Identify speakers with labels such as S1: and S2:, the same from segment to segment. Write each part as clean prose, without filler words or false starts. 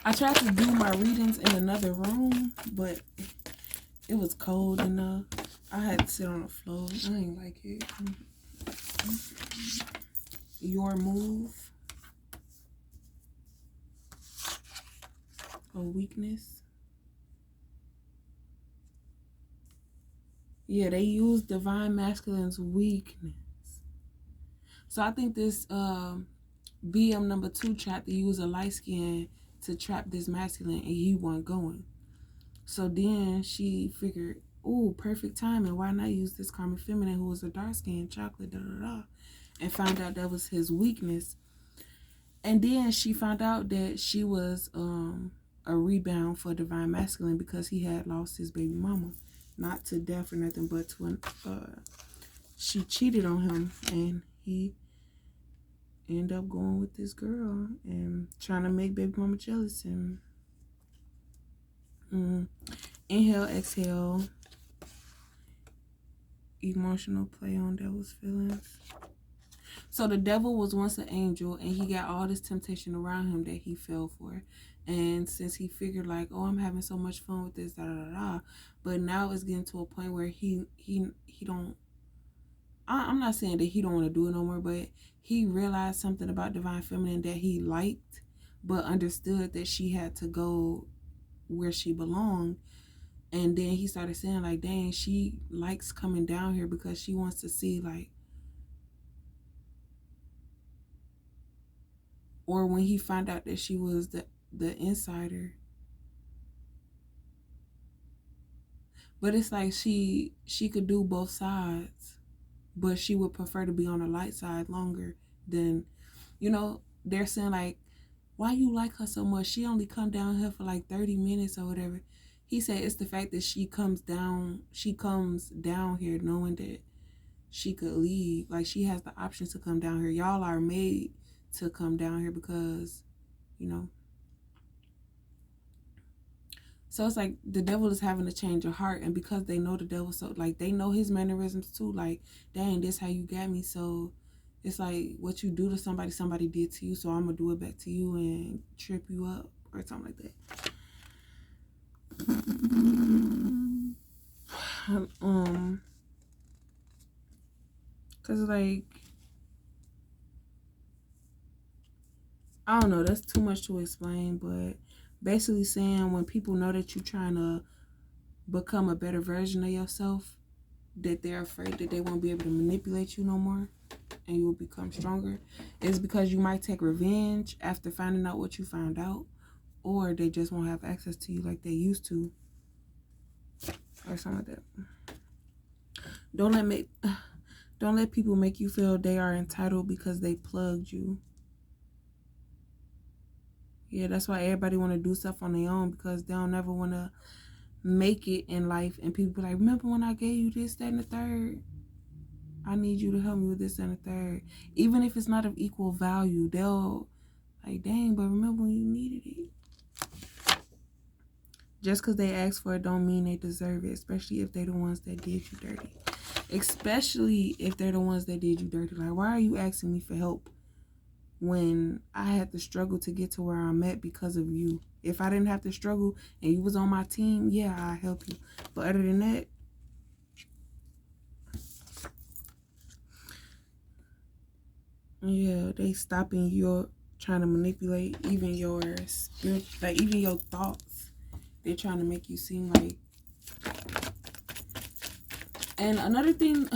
S1: I tried to do my readings in another room, but it was cold enough. I had to sit on the floor. I ain't like it. Your move or weakness. Yeah, they use divine masculine's weakness. So I think this BM number 2 tried to use a light skin to trap this masculine, and he wasn't going. So then she figured, ooh, perfect timing. Why not use this karmic feminine who was a dark skin, chocolate, da da da, and found out that was his weakness. And then she found out that she was a rebound for divine masculine because he had lost his baby mama, not to death or nothing, but to she cheated on him, and he ended up going with this girl and trying to make baby mama jealous. And inhale, exhale, emotional play on devil's feelings. So the devil was once an angel, and he got all this temptation around him that he fell for. And since he figured like, oh, I'm having so much fun with this, da da da da, but now it's getting to a point where he don't. I'm not saying that he don't want to do it no more, but he realized something about divine feminine that he liked, but understood that she had to go where she belonged. And then he started saying like, dang, she likes coming down here because she wants to see like, or when he found out that she was the insider. But it's like she could do both sides, but she would prefer to be on the light side longer than, they're saying like, why you like her so much? She only come down here for like 30 minutes or whatever. He said it's the fact that she comes down here knowing that she could leave. Like she has the option to come down here. Y'all are made to come down here because, So it's like the devil is having to change your heart, and because they know the devil, so like they know his mannerisms too. Like, dang, this how you got me. So it's like what you do to somebody, somebody did to you. So I'm gonna do it back to you and trip you up or something like that. Cause like I don't know, that's too much to explain, but basically saying when people know that you're trying to become a better version of yourself, that they're afraid that they won't be able to manipulate you no more and you will become stronger, is because you might take revenge after finding out what you found out, or they just won't have access to you like they used to, or something like that. Don't let people make you feel they are entitled because they plugged you. Yeah, that's why everybody want to do stuff on their own, because they don't ever want to make it in life. And people be like, remember when I gave you this, that, and the third? I need you to help me with this and the third. Even if it's not of equal value, they'll like, dang, but remember when you needed it? Just because they ask for it don't mean they deserve it, especially if they're the ones that did you dirty. Especially if they're the ones that did you dirty. Like, why are you asking me for help when I had to struggle to get to where I'm at because of you? If I didn't have to struggle and you was on my team, yeah, I'll help you. But other than that, yeah, they stopping your trying to manipulate even your spirit, like even your thoughts. They're trying to make you seem like. And another thing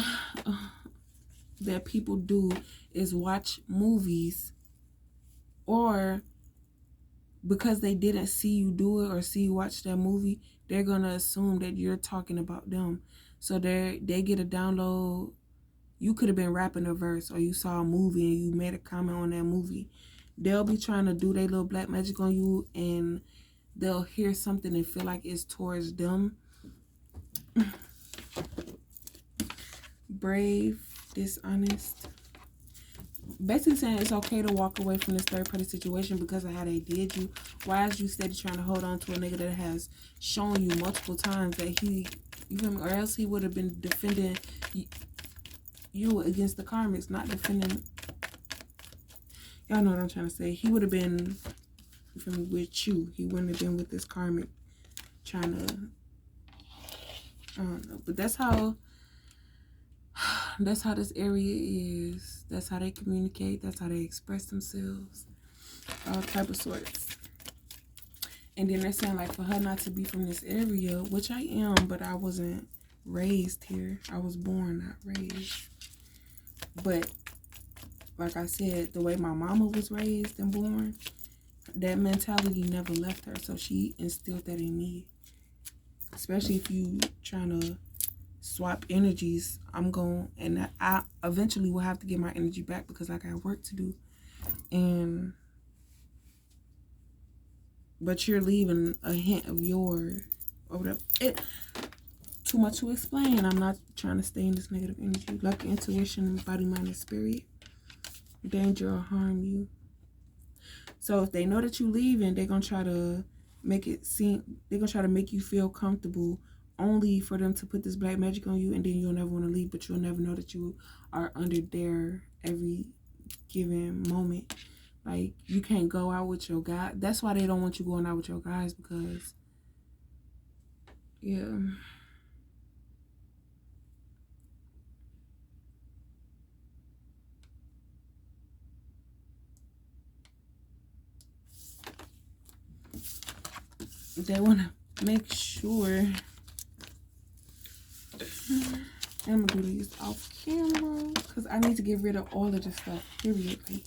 S1: that people do is watch movies, or because they didn't see you do it or see you watch that movie, they're gonna assume that you're talking about them. So they get a download. You could have been rapping a verse, or you saw a movie and you made a comment on that movie. They'll be trying to do their little black magic on you, and they'll hear something and feel like it's towards them. Brave, dishonest. Basically saying it's okay to walk away from this third party situation because of how they did you. Why is you steady trying to hold on to a nigga that has shown you multiple times that he, or else he would have been defending you against the karmics, not defending. Y'all know what I'm trying to say. He would have been You feel me? With you. He wouldn't have been with this karmic trying to, I don't know. But that's how this area is. That's how they communicate. That's how they express themselves. All type of sorts. And then they're saying, like, for her not to be from this area, which I am, but I wasn't raised here. I was born, not raised. But like I said, the way my mama was raised and born, that mentality never left her. So she instilled that in me. Especially if you trying to swap energies, and I eventually will have to get my energy back because I got work to do. But you're leaving a hint of too much to explain. I'm not trying to stay in this negative energy. Luck, intuition, body, mind, and spirit. Danger or harm you. So if they know that you leaving, they're gonna try to make you feel comfortable only for them to put this black magic on you, and then you'll never want to leave, but you'll never know that you are under their every given moment. Like, you can't go out with your guy. That's why they don't want you going out with your guys, because yeah. They want to make sure. I'm gonna do these off camera because I need to get rid of all of this stuff, period. Like,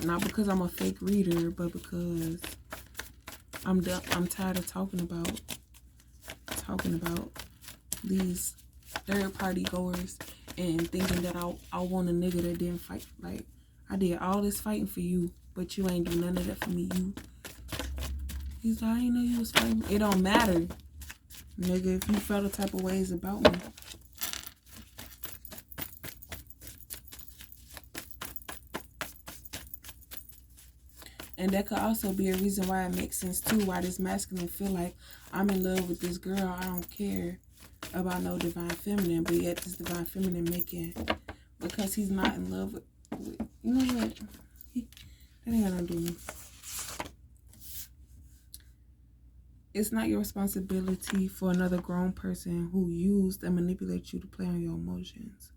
S1: not because I'm a fake reader, but because I'm tired of talking about these third party goers and thinking that I want a nigga that didn't fight. Like, I did all this fighting for you, but you ain't do none of that for me. He's like, I didn't know you was fighting. It don't matter, nigga, if you felt the type of ways about me. And that could also be a reason why it makes sense too, why this masculine feel like, I'm in love with this girl, I don't care about no divine feminine, but yet this divine feminine because he's not in love with you know what? That ain't got nothing to do with me. It's not your responsibility for another grown person who used and manipulates you to play on your emotions.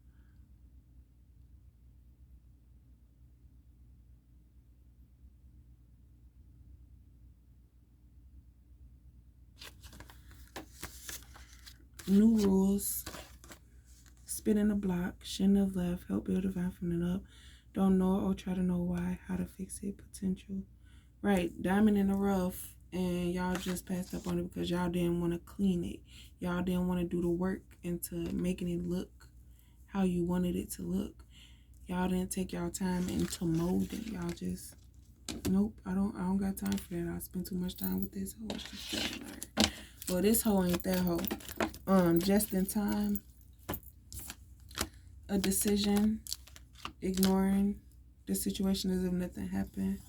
S1: New rules. Spinning the block. Shouldn't have left. Help build divine feminine up. Don't know or try to know why. How to fix it. Potential. Right. Diamond in the rough. And y'all just passed up on it because y'all didn't want to clean it. Y'all didn't want to do the work into making it look how you wanted it to look. Y'all didn't take y'all time into molding. Y'all just, nope, I don't got time for that. I spend too much time with this hoe. Well, this hoe ain't that hoe. Just in time. A decision. Ignoring the situation as if nothing happened.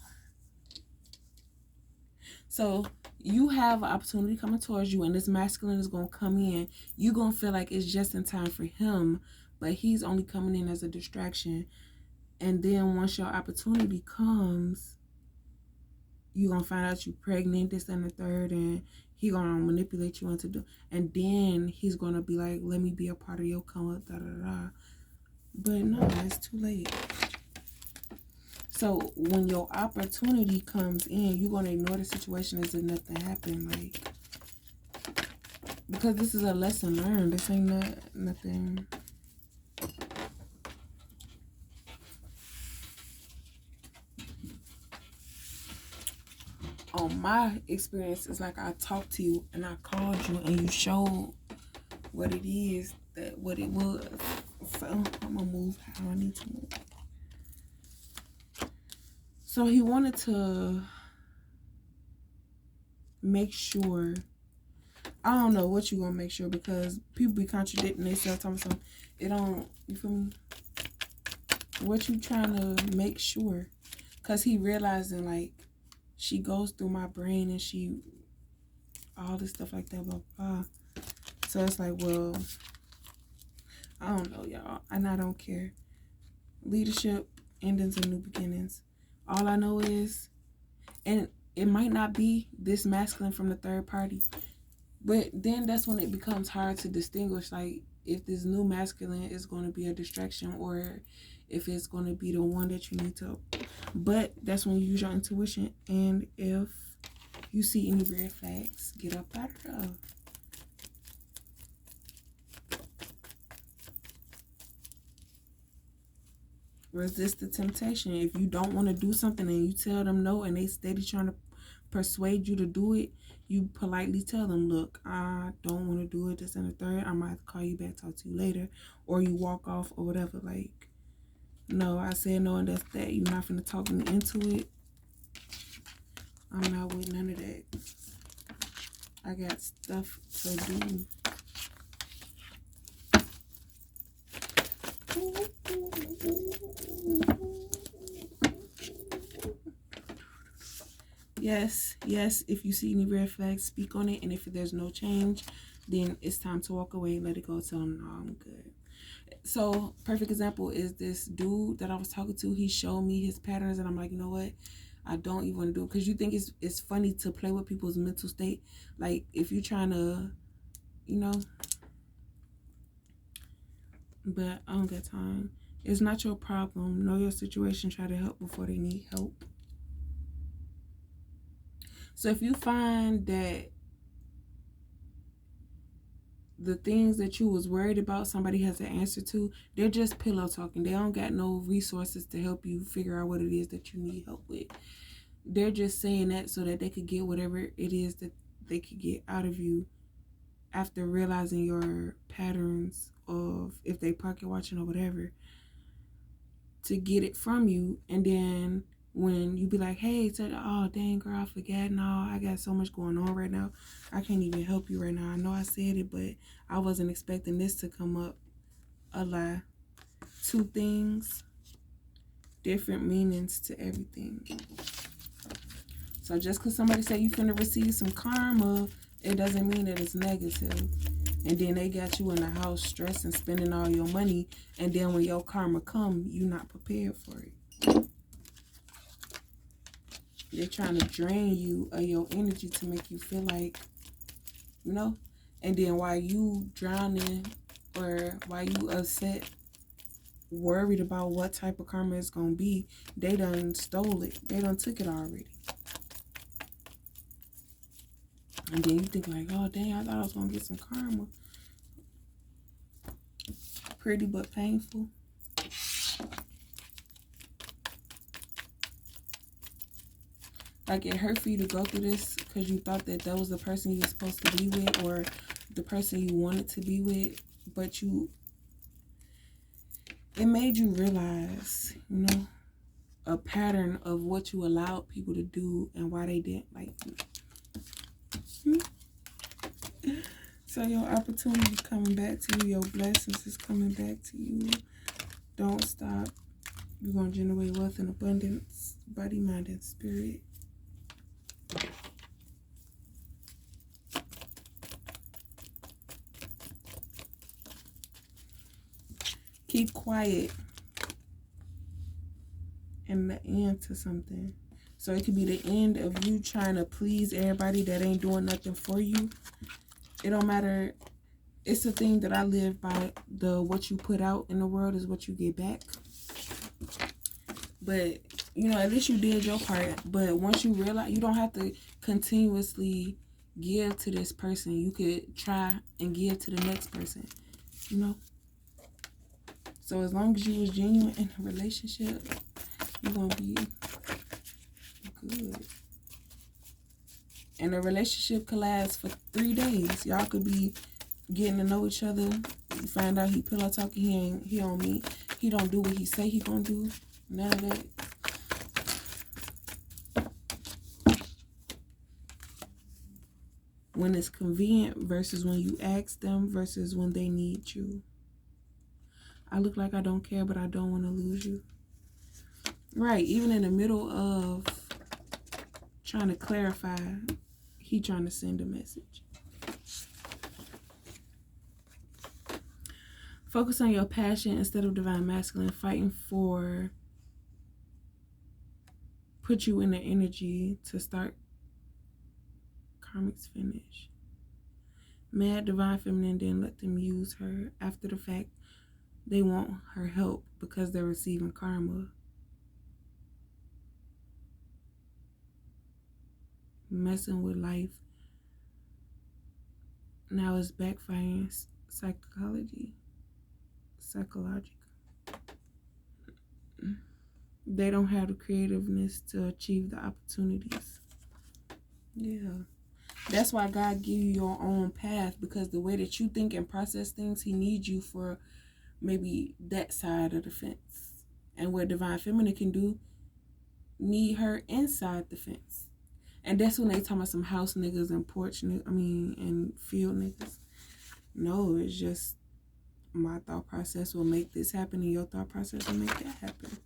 S1: So you have an opportunity coming towards you, and this masculine is going to come in. You're going to feel like it's just in time for him, but he's only coming in as a distraction. And then once your opportunity comes, you're going to find out you're pregnant, this and the third, and he's going to manipulate you into and then he's going to be like, let me be a part of your come up, da da da. But no, it's too late. So when your opportunity comes in, you're going to ignore the situation as if nothing happened. Like, because this is a lesson learned. This ain't nothing. On my experience, it's like I talked to you and I called you and you showed what it is, what it was. So I'm going to move how I need to move. So he wanted to make sure, I don't know what you gonna make sure, because people be contradicting themselves, talking something. It don't, you feel me? What you trying to make sure? Because he realizing, like, she goes through my brain and she, all this stuff like that, blah, blah. So it's like, well, I don't know, y'all, and I don't care. Leadership, endings, and new beginnings. All I know is, and it might not be this masculine from the third party, but then that's when it becomes hard to distinguish, like, if this new masculine is going to be a distraction or if it's going to be the one that you need to. But that's when you use your intuition. And if you see any red flags, get up out of there. Resist the temptation. If you don't want to do something and you tell them no and they steady trying to persuade you to do it, you politely tell them, look, I don't want to do it, this and the third, I might have to call you back, talk to you later, or you walk off or whatever. Like, no, I said no and that's that. You're not finna talk me into it. I'm not with none of that. I got stuff to do. Yes, if you see any red flags, speak on it. And if there's no change, then it's time to walk away, let it go, tell them, no, I'm good. So, perfect example is this dude that I was talking to. He showed me his patterns, and I'm like, you know what? I don't even do it. Because you think it's funny to play with people's mental state. Like, if you're trying to, you know. But I don't got time. It's not your problem. Know your situation. Try to help before they need help. So if you find that the things that you was worried about somebody has an answer to, they're just pillow talking. They don't got no resources to help you figure out what it is that you need help with. They're just saying that so that they could get whatever it is that they could get out of you after realizing your patterns of if they pocket watching or whatever, to get it from you. And then when you be like, hey, oh dang girl, I forgot. No, I got so much going on right now. I can't even help you right now. I know I said it, but I wasn't expecting this to come up. A lie. Two things, different meanings to everything. So just because somebody say you finna receive some karma, it doesn't mean that it's negative. And then they got you in the house stressed and spending all your money, and then when your karma come, you not prepared for it. They're trying to drain you of your energy to make you feel like, you know, and then while you drowning or while you upset, worried about what type of karma it's gonna be, they done stole it. They done took it already. And then you think like, oh dang, I thought I was gonna get some karma. Pretty but painful. Like, it hurt for you to go through this because you thought that was the person you were supposed to be with or the person you wanted to be with, but it made you realize, you know, a pattern of what you allowed people to do and why they didn't like you. So your opportunity is coming back to you. Your blessings is coming back to you. Don't stop. You're going to generate wealth and abundance, body, mind, and spirit. Keep quiet and the end to something. So it could be the end of you trying to please everybody that ain't doing nothing for you. It don't matter. It's the thing that I live by. What you put out in the world is what you get back. But, you know, at least you did your part. But once you realize, you don't have to continuously give to this person. You could try and give to the next person, you know. So as long as you was genuine in a relationship, you're going to be good. And a relationship could last for 3 days. Y'all could be getting to know each other. You find out he pillow talking, he on me. He don't do what he say he gonna do. None of that. When it's convenient versus when you ask them versus when they need you. I look like I don't care, but I don't want to lose you. Right, even in the middle of trying to clarify, he trying to send a message. Focus on your passion instead of divine masculine, fighting for put you in the energy to start karmic's finish. Mad divine feminine didn't let them use her after the fact. They want her help because they're receiving karma. Messing with life. Now it's backfiring psychological. They don't have the creativeness to achieve the opportunities. Yeah. That's why God give you your own path, because the way that you think and process things, he needs you for maybe that side of the fence. And what divine feminine can do, need her inside the fence. And that's when they talk about some house niggas and porch niggas, and field niggas. No, it's just my thought process will make this happen and your thought process will make that happen.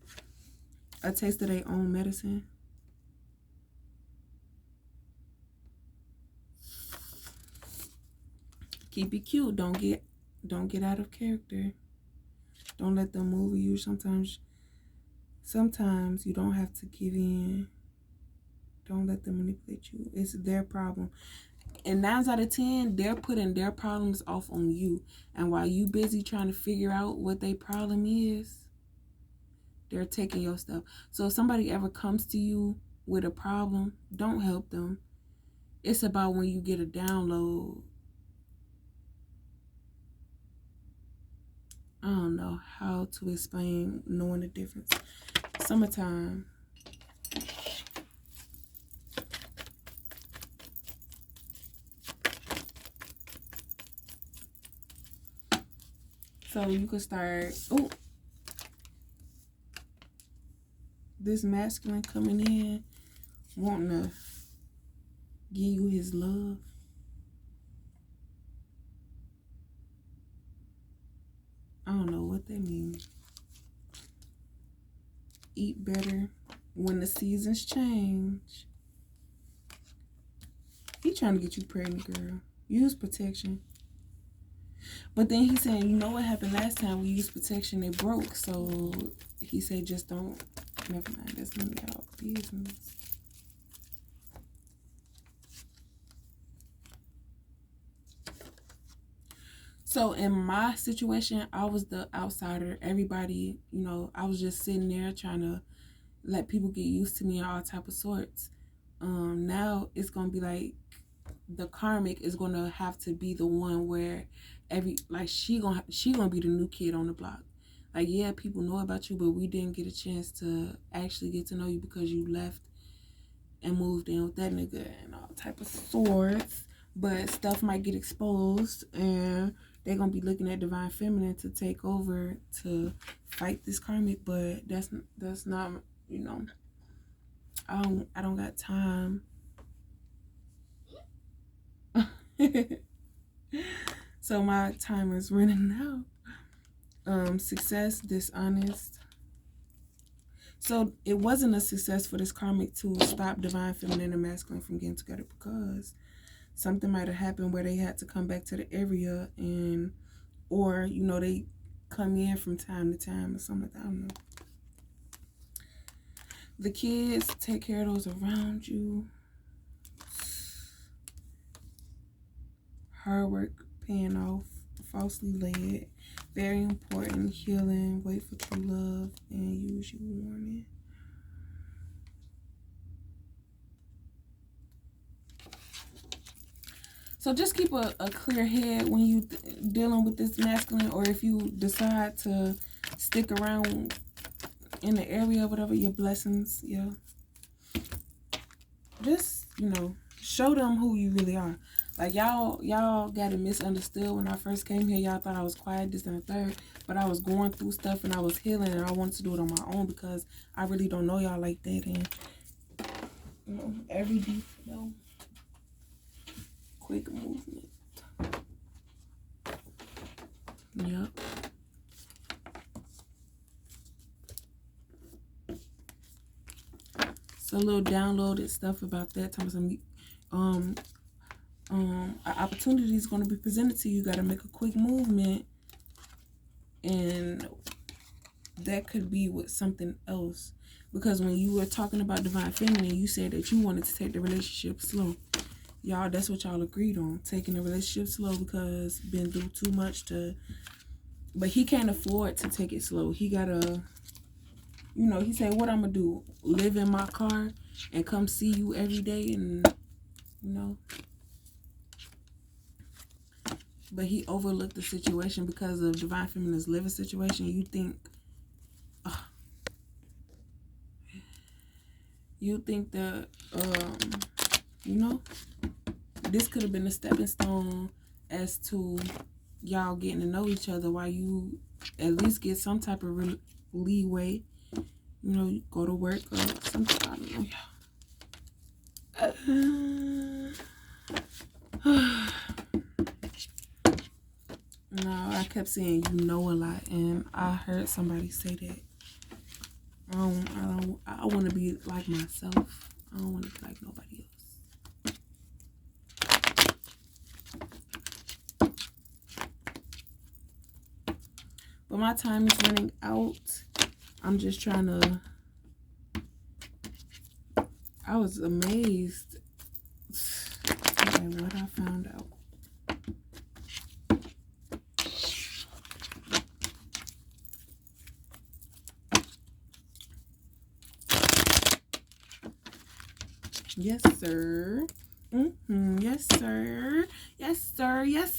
S1: A taste of their own medicine. Keep it cute. Don't get out of character. Don't let them move you. Sometimes you don't have to give in. Don't let them manipulate you. It's their problem. And 9 out of 10, they're putting their problems off on you. And while you busy trying to figure out what their problem is, they're taking your stuff. So if somebody ever comes to you with a problem, don't help them. It's about when you get a download. I don't know how to explain knowing the difference. Summertime. So you could start, this masculine coming in, wanting to give you his love. I don't know what that means. Eat better when the seasons change. He trying to get you pregnant, girl. Use protection. But then he said, you know what happened last time we used protection, it broke. So he said, just don't. Never mind. That's none of y'all business. So in my situation, I was the outsider. Everybody, I was just sitting there trying to let people get used to me and all type of sorts. Now it's gonna be like the karmic is gonna have to be the one where she gonna be the new kid on the block. Like, yeah, people know about you, but we didn't get a chance to actually get to know you because you left and moved in with that nigga and all type of sorts. But stuff might get exposed and they're gonna be looking at divine feminine to take over to fight this karmic, but that's not, I don't got time. So my timer's running out. Success, dishonest. So it wasn't a success for this karmic to stop divine feminine and masculine from getting together because something might have happened where they had to come back to the area or they come in from time to time or something like that. I don't know. The kids, take care of those around you. Hard work paying off. Falsely led. Very important. Healing. Wait for true love. And use your warning. So just keep a clear head when you dealing with this masculine, or if you decide to stick around in the area, whatever, your blessings, yeah. Just, show them who you really are. Like, y'all got it misunderstood when I first came here. Y'all thought I was quiet, this and the third, but I was going through stuff and I was healing and I wanted to do it on my own because I really don't know y'all like that. And, every deep, quick movement. Yep. So a little downloaded stuff about that time. An opportunity is going to be presented to you. You got to make a quick movement, and that could be with something else. Because when you were talking about divine feminine, you said that you wanted to take the relationship slow. Y'all, that's what y'all agreed on, taking the relationship slow, because been through too much to. But he can't afford to take it slow. He gotta, you know, he said, what I'm gonna do, live in my car and come see you every day, and you know. But he overlooked the situation because of divine feminine's living situation. You think that you know, this could have been a stepping stone as to y'all getting to know each other, while you at least get some type of leeway. You know, you go to work or something. I don't know. No, I kept saying you know a lot, and I heard somebody say that. I want to be like myself. I don't want to be like nobody else. But my time is running out. I'm just trying to. I was amazed at what I found out. Yes, sir. Yes, sir. Yes, sir. Yes,